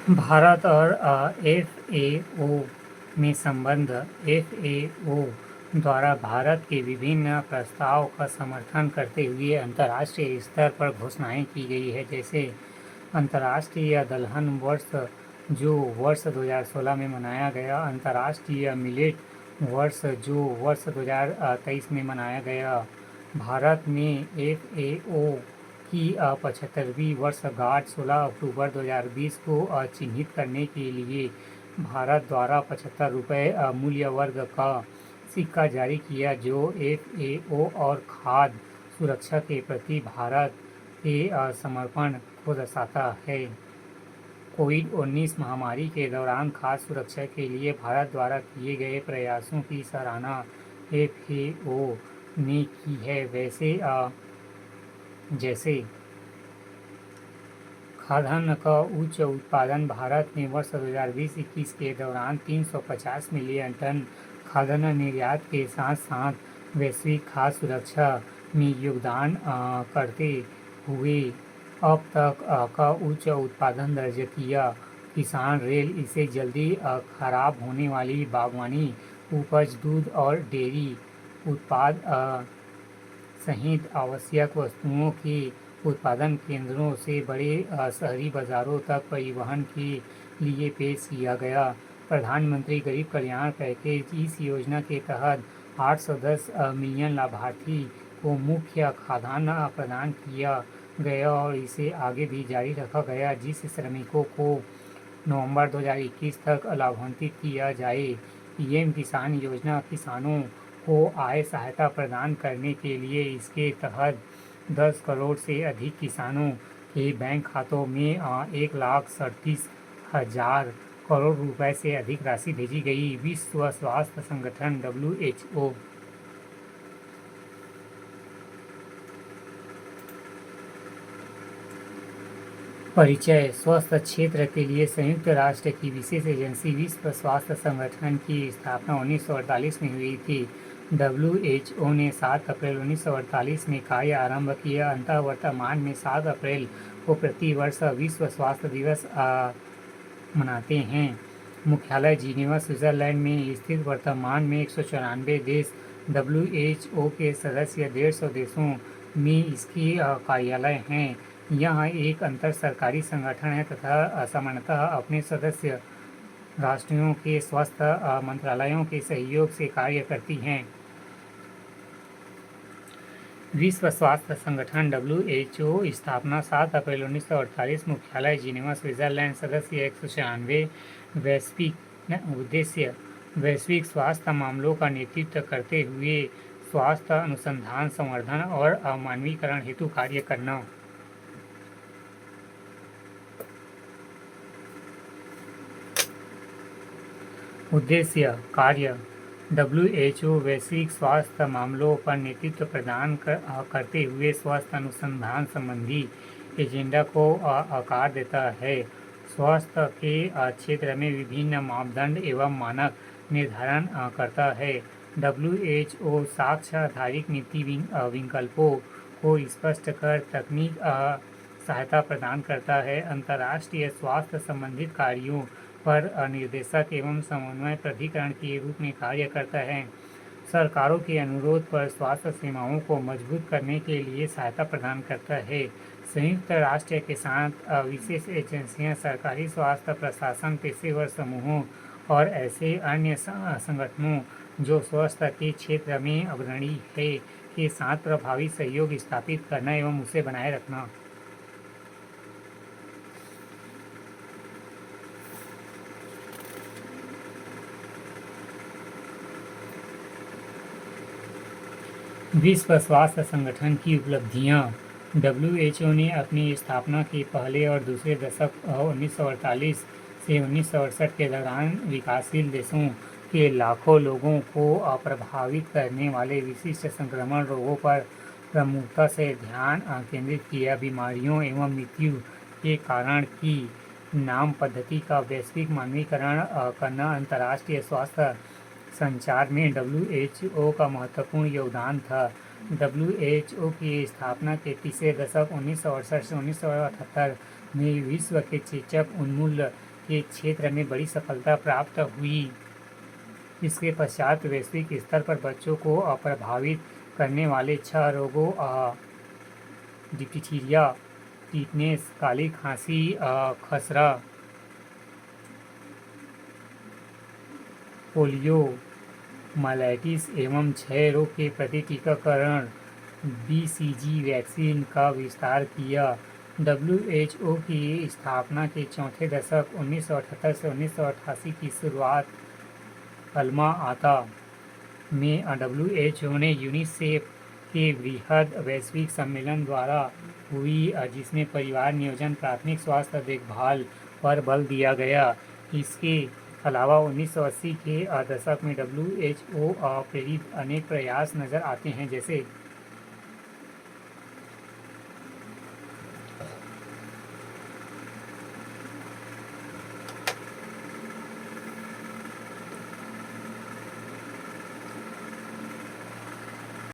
भारत और एफएओ में संबंध। एफएओ द्वारा भारत के विभिन्न प्रस्ताव का समर्थन करते हुए अंतर्राष्ट्रीय स्तर पर घोषणाएं की गई है, जैसे अंतर्राष्ट्रीय दलहन वर्ष जो वर्ष 2016 में मनाया गया, अंतर्राष्ट्रीय मिलेट वर्ष जो वर्ष 2023 में मनाया गया। भारत ने एफएओ की 75वीं वर्षगांठ 16 अक्टूबर 2020 को चिन्हित करने के लिए भारत द्वारा 75 रुपये मूल्य वर्ग का सिक्का जारी किया, जो एफएओ और खाद्य सुरक्षा के प्रति भारत के समर्पण को दर्शाता है। कोविड-19 महामारी के दौरान खाद्य सुरक्षा के लिए भारत द्वारा किए गए प्रयासों की सराहना एफएओ ने की है। जैसे खाद्यान्न का उच्च उत्पादन। भारत ने वर्ष 2020-21 के दौरान 350 मिलियन टन खाद्यान्न निर्यात के साथ साथ वैश्विक खाद्य सुरक्षा में योगदान करते हुए अब तक का उच्च उत्पादन दर्ज किया। किसान रेल इसे जल्दी खराब होने वाली बागवानी उपज, दूध और डेयरी उत्पाद सहित आवश्यक वस्तुओं के उत्पादन केंद्रों से बड़े शहरी बाजारों तक परिवहन के लिए पेश किया गया। प्रधानमंत्री गरीब कल्याण पैकेज। इस योजना के तहत 810 मिलियन लाभार्थी को मुफ्त खाद्यान्न प्रदान किया गया और इसे आगे भी जारी रखा गया, जिस श्रमिकों को नवंबर 2021 तक लाभान्वित किया जाए। पीएम किसान योजना किसानों को आय सहायता प्रदान करने के लिए इसके तहत 10 करोड़ से अधिक किसानों के बैंक खातों में 1,37,000 करोड़ रुपए से अधिक राशि भेजी गई। विश्व स्वास्थ्य संगठन WHO परिचय। स्वास्थ्य क्षेत्र के लिए संयुक्त राष्ट्र की विशेष एजेंसी विश्व स्वास्थ्य संगठन की स्थापना 1948 में हुई थी। WHO ने 7 अप्रैल 1948 में कार्य आरंभ किया। अंततः वर्तमान में 7 अप्रैल को प्रति वर्ष विश्व स्वास्थ्य दिवस मनाते हैं। मुख्यालय जिनेवा स्विट्जरलैंड में स्थित। वर्तमान में 194 देश WHO के सदस्य, 150 देशों में इसके कार्यालय हैं। यह एक अंतर सरकारी संगठन है तथा सामान्यतः अपने सदस्य राष्ट्रों के स्वास्थ्य मंत्रालयों के सहयोग से कार्य करती हैं। विश्व स्वास्थ्य संगठन WHO स्थापना 7 अप्रैल 1948। मुख्यालय जिनेवा स्विट्जरलैंड। सदस्य 196। वैश्विक उद्देश्य वैश्विक स्वास्थ्य मामलों का नेतृत्व करते हुए स्वास्थ्य अनुसंधान, संवर्धन और मानवीकरण हेतु कार्य करना। उद्देश्य कार्य। WHO वैश्विक स्वास्थ्य मामलों पर नेतृत्व प्रदान करते हुए स्वास्थ्य अनुसंधान संबंधी एजेंडा को आकार देता है। स्वास्थ्य के क्षेत्र में विभिन्न मापदंड एवं मानक निर्धारण करता है। WHO साक्ष्य आधारित नीति विकल्पों को स्पष्ट कर तकनीक सहायता प्रदान करता है। अंतर्राष्ट्रीय स्वास्थ्य संबंधित कार्यों पर निर्देशक एवं समन्वय प्राधिकरण के रूप में कार्य करता है। सरकारों के अनुरोध पर स्वास्थ्य सेवाओं को मजबूत करने के लिए सहायता प्रदान करता है। संयुक्त राष्ट्र के साथ विशेष एजेंसियां, सरकारी स्वास्थ्य प्रशासन, पेशेवर समूहों और ऐसे अन्य संगठनों जो स्वास्थ्य के क्षेत्र में अग्रणी है के साथ प्रभावी सहयोग स्थापित करना एवं उसे बनाए रखना। विश्व स्वास्थ्य संगठन की उपलब्धियां। WHO ने अपनी स्थापना के पहले और दूसरे दशक 1948 से 1968 के दौरान विकासशील देशों के लाखों लोगों को प्रभावित करने वाले विशिष्ट संक्रमण रोगों पर प्रमुखता से ध्यान केंद्रित किया। बीमारियों एवं मृत्यु के कारण की नाम पद्धति का वैश्विक मानकीकरण करना। अंतर्राष्ट्रीय स्वास्थ्य संचार में WHO का महत्वपूर्ण योगदान था। WHO की स्थापना के तीसरे दशक 1968 से 1978 में विश्व के चेचक उन्मूलन के क्षेत्र में बड़ी सफलता प्राप्त हुई। इसके पश्चात वैश्विक स्तर पर बच्चों को प्रभावित करने वाले 6 रोगों डिप्थीरिया, टिटनेस, काली खांसी, खसरा, पोलियो माइलाइटिस एवं क्षय रोग के प्रति टीकाकरण BCG वैक्सीन का विस्तार किया। WHO की स्थापना के चौथे दशक 1978 से 1988 की शुरुआत अल्मा आता में WHO ने यूनिसेफ के वृहद वैश्विक सम्मेलन द्वारा हुई, जिसमें परिवार नियोजन, प्राथमिक स्वास्थ्य देखभाल पर बल दिया गया। इसके अलावा 1980 के दशक में WHO प्रेरित अनेक प्रयास नजर आते हैं, जैसे